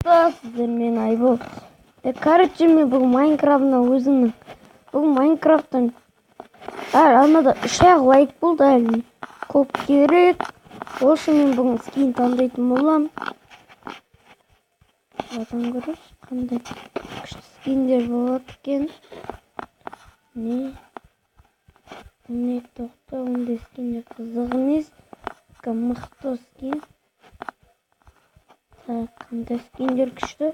сіздермен айбол. Короче, мен бұл Майнкрафтна өзімнің. Бұл Майнкрафттан анада 3 ақ лайк болды әлі. Көп керек. Осы мен бүгін скин таңдайтын болам. Одан көріш, қандай күшті скиндер болады екен. Не тоқта, ондай скиндер қызық емес. Мықты скин. Қандай скиндер күшті.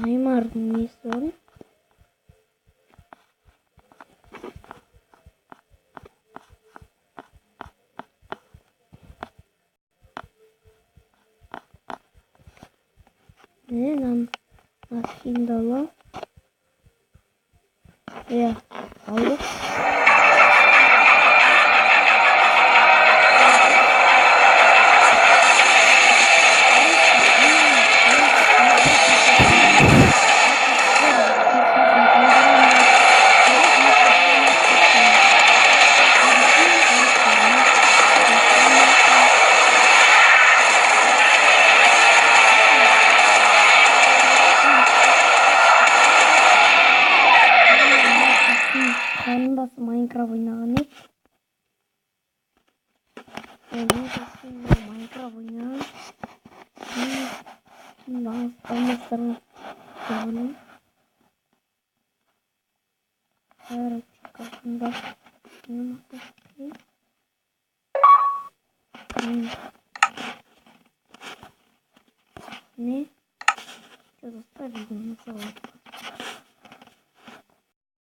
Неймардың несі бар? Мен скинді алам. Алдық. Қарындасы Майнкрафт ойнаған еді. Майнкрафт ойнаған. Алмастарына тұрғаным. Қасында не? Что-то ставили, не салат.